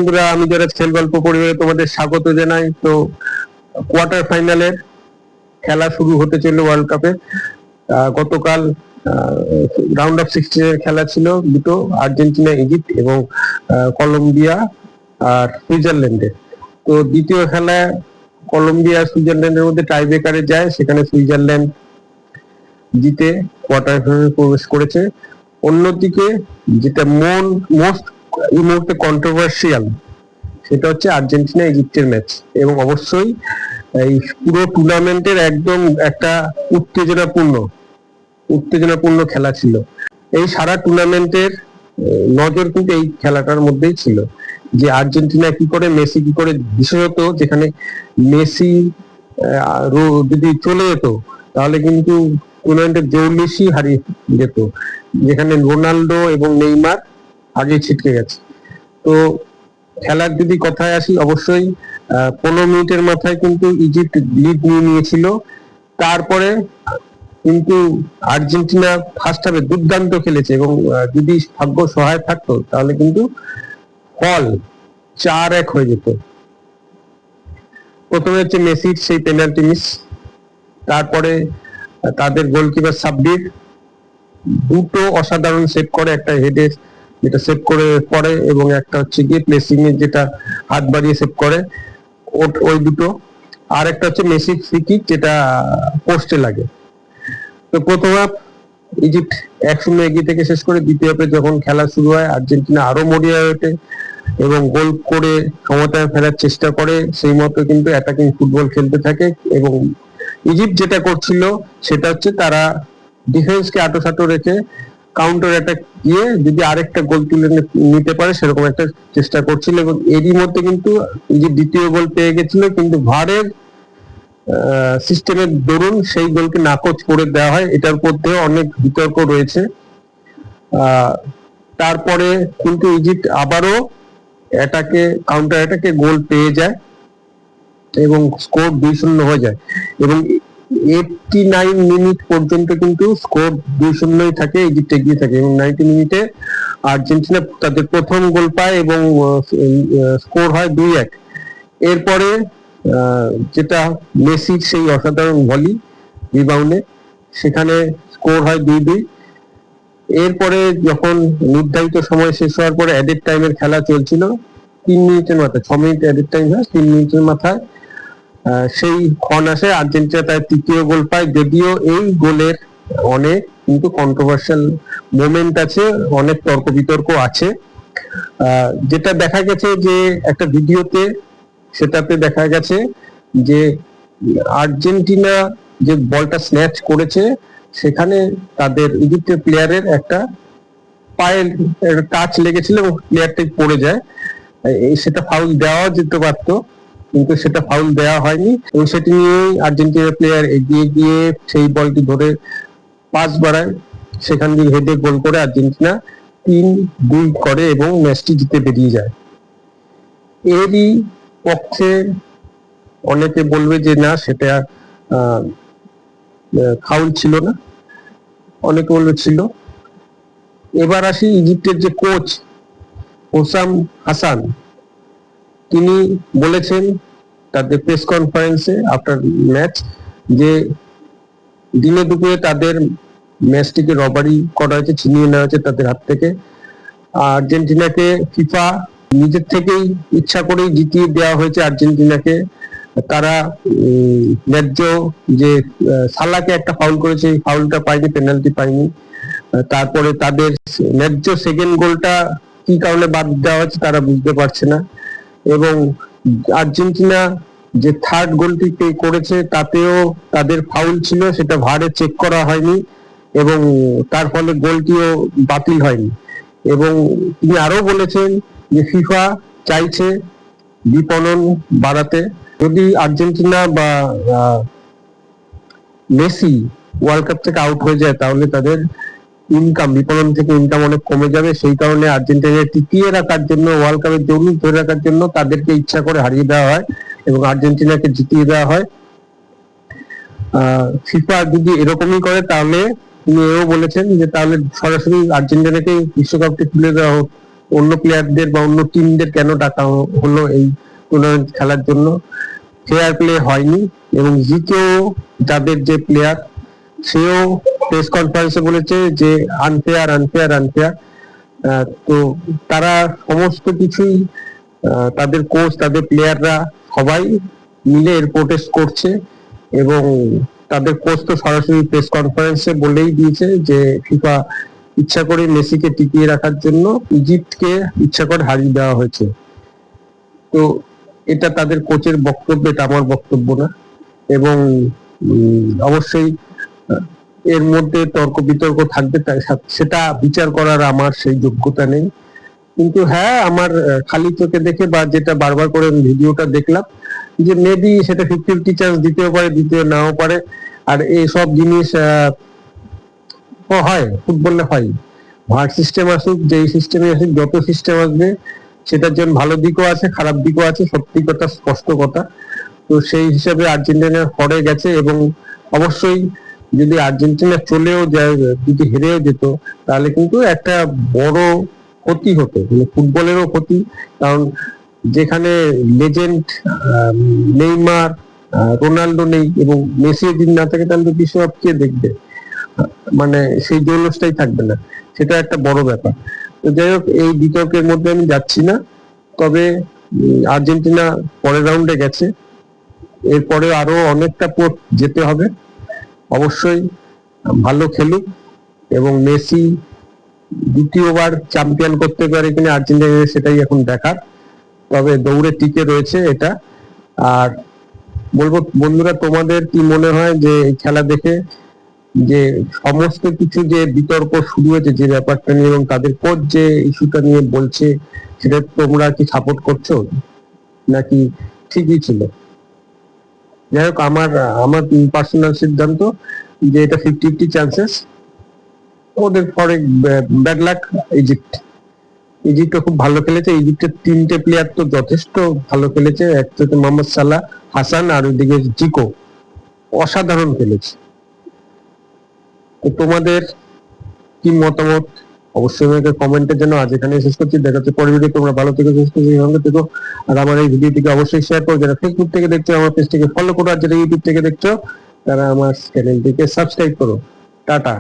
বন্ধুরা, আমি যারা খেল গল্প পরিবারে তোমাদের স্বাগত জানাই। তো কোয়ার্টার ফাইনালের খেলা শুরু হতে চলল ওয়ার্ল্ড কাপে। গতকাল রাউন্ড অফ 16 এর খেলা ছিল দুটো, আর্জেন্টিনা ইজিপ্ট এবং কলম্বিয়া আর সুইজারল্যান্ডের। তো দ্বিতীয় খেলায় কলম্বিয়া সুইজারল্যান্ডের মধ্যে টাই ব্রেকারে যায়, সেখানে সুইজারল্যান্ড জিতে কোয়ার্টার ফাইনালে প্রবেশ করেছে। অন্যদিকে যেটা মোস্ট এই মুহূর্তে কন্ট্রোভার্সিয়াল, সেটা হচ্ছে আর্জেন্টিনা ইজিপ্টের ম্যাচ। এবং অবশ্যই এই পুরো টুর্নামেন্টের একদম একটা উত্তেজনাপূর্ণ খেলা ছিল। এই সারা টুর্নামেন্টের নজর কিন্তু এই খেলাটার মধ্যেই ছিল, যে আর্জেন্টিনা কি করে, মেসি কি করে, বিশেষত যেখানে মেসি যদি চলে যেত তাহলে কিন্তু টুর্নামেন্টের জৌলিশই হারিয়ে যেত, যেখানে রোনাল্ডো এবং নেইমার আগে ছিটকে গেছে। তো খেলার যদি কথায় আসি, অবশ্যই 15 মিনিটের মাথায় কিন্তু ইজিপ্ট লিড নিয়ে নিয়েছিল। তারপরে কিন্তু আর্জেন্টিনা ফার্স্ট হাফে দুর্দান্ত খেলেছে এবং যদি ভাগ্য সহায় থাকতো তাহলে কিন্তু ফল 4-1 হয়ে যেত। প্রথমে হচ্ছে মেসির সেই পেনাল্টি মিস, তারপরে তাদের গোলকিপার সাব্বির দুটো অসাধারণ সেভ করে, একটা হেডে যেটা সেভ করে পড়ে এবং একটা হচ্ছে গিয়ে প্লেসিং এ যেটা হাত বাড়িয়ে সেভ করে, ওই দুটো। আর একটা হচ্ছে মেসির ফ্রি কিক যেটা পোস্টে লাগে। তো প্রথম হাফ ইজিপ্ট 1-0 এগিয়ে থেকে শেষ করে দ্বিতীয় হাফে যখন খেলা শুরু হয়, আর্জেন্টিনা আরো মরিয়া হয়ে ওঠে এবং গোল করে ক্ষমতায় ফেরার চেষ্টা করে। সেই মতো কিন্তু অ্যাটাকিং ফুটবল খেলতে থাকে এবং ইজিপ্ট যেটা করছিল সেটা হচ্ছে তারা ডিফেন্সকে আঁটোসাঁটো রেখে কাউন্টার অ্যাটাক দিয়ে যদি আরেকটা গোল তুলে নিতে পারে সেরকম একটা চেষ্টা করছিল। এবং এরই মধ্যে কিন্তু ইজিপ্ট দ্বিতীয় গোল পেয়ে গেছিল, কিন্তু ভারের সিস্টেমের দরুন সেই গোলকে নাকচ করে দেওয়া হয়। এটার মধ্যেও অনেক বিতর্ক রয়েছে। তারপরে কিন্তু ইজিপ্ট আবারও কাউন্টার অ্যাটাকে গোল পেয়ে যায় এবং স্কোর 2-0 হয়ে যায় এবং 89 মিনিট পর্যন্ত কিন্তু স্কোর 2-0 থাকে, ইজিপ্ট এগিয়ে থাকে। এবং 90 মিনিটে আর্জেন্টিনা তাদের প্রথম গোল পায় এবং স্কোর হয় 2-1। এরপরে যেটা মেসির সেই অসাধারণ ভলি রিবাউন্ডে, সেখানে স্কোর হয় 2-2। এরপরে যখন নির্ধারিত সময় শেষ হওয়ার পরে অ্যাডেড টাইমের খেলা চলছিল, 3 মিনিটের মাথায়, 6 মিনিট অ্যাডেড টাইম হয়, 3 মিনিটের মাথায় সেই ক্ষণ আসে, আর্জেন্টিনা তার তৃতীয় গোল পায়। যদিও এই গোলের অনেক কিন্তু কন্ট্রোভার্সিয়াল মোমেন্ট আছে, অনেক তর্ক বিতর্ক আছে। যেটা দেখা গেছে যে একটা ভিডিওতে, সেটাতে দেখা গেছে যে আর্জেন্টিনা যে বলটা স্ন্যাচ করেছে সেখানে তাদের ইজিপ্টের প্লেয়ারের একটা পায়ের টাচ লেগেছিল এবং প্লেয়ারটাই পড়ে যায়। সেটা ফাউল দেওয়া যেতে পারত, কিন্তু সেটা ফাউল দেওয়া হয়নি এবং সেটি নিয়েই আর্জেন্টিনার প্লেয়ার এগিয়ে গিয়ে সেই বলটি ধরে পাস বাড়ায়, সেখান দিয়ে হেডে গোল করে আর্জেন্টিনা 3-2 করে এবং ম্যাচটি জিতে বেরিয়ে যায়। এরই পক্ষে অনেকে বলবে যে না, সেটা ফাউল ছিল না, অনেকে বলবে ছিল। এবার আসি ইজিপ্টের যে কোচ হোসাম হাসান, তিনি বলেছেন তাদের প্রেস কনফারেন্সে আফটার ম্যাচ যে দিনে দুপুরে তাদের ম্যাচটিকে রবারি করা হয়েছে, ছিনিয়ে নেওয়া হয়েছে তাদের হাত থেকে। আর্জেন্টিনাকে ফিফা নিজের থেকেই ইচ্ছা করেই জিতিয়ে দেওয়া হয়েছে আর্জেন্টিনাকে। তারা ন্যায্য যে সালাকে একটা ফাউল করেছে, এই ফাউলটা পায়নি, পেনাল্টি পায়নি। তারপরে তাদের ন্যায্য সেকেন্ড গোলটা কি কারণে বাদ দেওয়া হয়েছে তারা বুঝতে পারছে না। এবং আর্জেন্টিনা যে থার্ড গোলটি করেছে তাতেও তাদের ফাউল ছিল, সেটা ভারে চেক করা হয়নি এবং তার ফলে গোলটিও বাতিল হয়নি। এবং তিনি আরো বলেছেন যে ফিফা চাইছে বিপণন বাড়াতে। যদি আর্জেন্টিনা বা মেসি ওয়ার্ল্ড কাপ থেকে আউট হয়ে যায় তাহলে তাদের বিপণন থেকে ইনকাম অনেক কমে যাবে। সেই কারণে আর্জেন্টিনাকে টিকিয়ে রাখার জন্য, ওয়ার্ল্ড কাপের জন্য ধরে রাখার জন্য তাদেরকে ইচ্ছা করে হারিয়ে দেওয়া হয় এবং আর্জেন্টিনাকে জিতিয়ে দেওয়া হয়। ফিফা যদি এরকমই করে তাহলে তিনি এও বলেছেন যে তাহলে সরাসরি আর্জেন্টিনাকে বিশ্বকাপটি তুলে দেওয়া হোক অন্য প্লেয়ারদের বা অন্য টিমদের কেন ডাকা হলো এই টুর্নামেন্ট খেলার জন্য, ফেয়ার প্লে হয়নি। এবং জিতেও যাদের যে প্লেয়ার, সেও প্রেস কনফারেন্সে বলেছে যে আনফেয়ার আনফেয়ার আনফেয়ার। তো তারা সমস্ত কিছুই, তাদের কোচ, তাদের প্লেয়াররা সবাই মিলে এর প্রোটেস্ট করছে। এবং তাদের কোচ তো সরাসরি প্রেস কনফারেন্সে বলেই দিয়েছে যে ফিফা ইচ্ছা করে মেসিকে টিকিয়ে রাখার জন্য ইজিপ্টকে ইচ্ছা করে হারিয়ে দেওয়া হয়েছে। তো এটা তাদের কোচের বক্তব্য, এটা আমার বক্তব্য না। এবং অবশ্যই এর মধ্যে তর্ক বিতর্ক থাকবে, সেটা বিচার করার আমার সেই যোগ্যতা নেই। কিন্তু হ্যাঁ, আমার খালি চোখে দেখে বা যেটা বারবার করে ভিডিওটা দেখলাম, যে মেবি সেটা 50-50 চান্স দিতেও পারে, দিতেও নাও পারে। আর এইসব জিনিস হয় ফুটবলে, হয়। ভার সিস্টেম আসুক, যেই সিস্টেমে আসুক, যত সিস্টেম আসবে সেটার জন্য ভালো দিকও আছে, খারাপ দিকও আছে, সত্যি কথা, স্পষ্ট কথা। তো সেই হিসাবে আর্জেন্টিনা পরে গেছে। এবং অবশ্যই যদি আর্জেন্টিনা চলেও যায়, যদি হেরেও যেত, তাহলে কিন্তু একটা বড় ক্ষতি হতো, মানে ফুটবলেরও ক্ষতি। কারণ যেখানে লেজেন্ড নেইমার, রোনাল্ডো নেই এবং মেসি যদি না থাকে, তাহলে তো বিশ্বকাপ কে দেখবে? মানে সেই জৌলসটাই থাকবে না, সেটা একটা বড় ব্যাপার। তো যাই হোক, এই বিতর্কের মধ্যে আমি যাচ্ছি না। তবে আর্জেন্টিনা পরের রাউন্ডে গেছে, এরপরে আরো অনেকটা পথ যেতে হবে। অবশ্যই ভালো খেলুক এবং মেসি দ্বিতীয়বার চ্যাম্পিয়ন করতে পারে কিনা আর্জেন্টিনা, সেটাই এখন দেখার। তবে দৌড়ে টিকে রয়েছে এটা। আর বলবো বন্ধুরা, তোমাদের কি মনে হয় যে এই খেলা দেখে যে সমস্ত কিছু যে বিতর্ক শুরু হয়েছে যে ব্যাপারটা নিয়ে, এবং তাদের কোচ যে ইস্যুটা নিয়ে বলছে, সেটা তোমরা কি সাপোর্ট করছো নাকি ঠিকই ছিল? যাই হোক, আমার আমার পার্সোনাল সিদ্ধান্ত যে এটা 50-50 চান্সেস। ওদের পরে ব্যাড লাক ইজিপ্ট। ইজিপ্ট খুব ভালো খেলেছে। ইজিপ্টের 3টে প্লেয়ার তো যথেষ্ট ভালো খেলেছে। একটা হচ্ছে মোহাম্মদ সালাহ, হাসান, আর ওইদিকে জিকো, অসাধারণ খেলেছে। তো তোমাদের কি মতামত অবশ্যই আমাকে কমেন্টে জানাও। আজ এখানে শেষ করছি, দেখা হচ্ছে পরের ভিডিও। তোমরা ভালো থেকে সুস্থ থেকো। আর আমার এই ভিডিওটিকে অবশ্যই শেয়ার করো। যারা ফেসবুক থেকে দেখছো, আমার পেজটিকে ফলো করো। আর যারা ইউটিউব থেকে দেখছো, তারা আমার চ্যানেলটিকে সাবস্ক্রাইব করো। টাটা।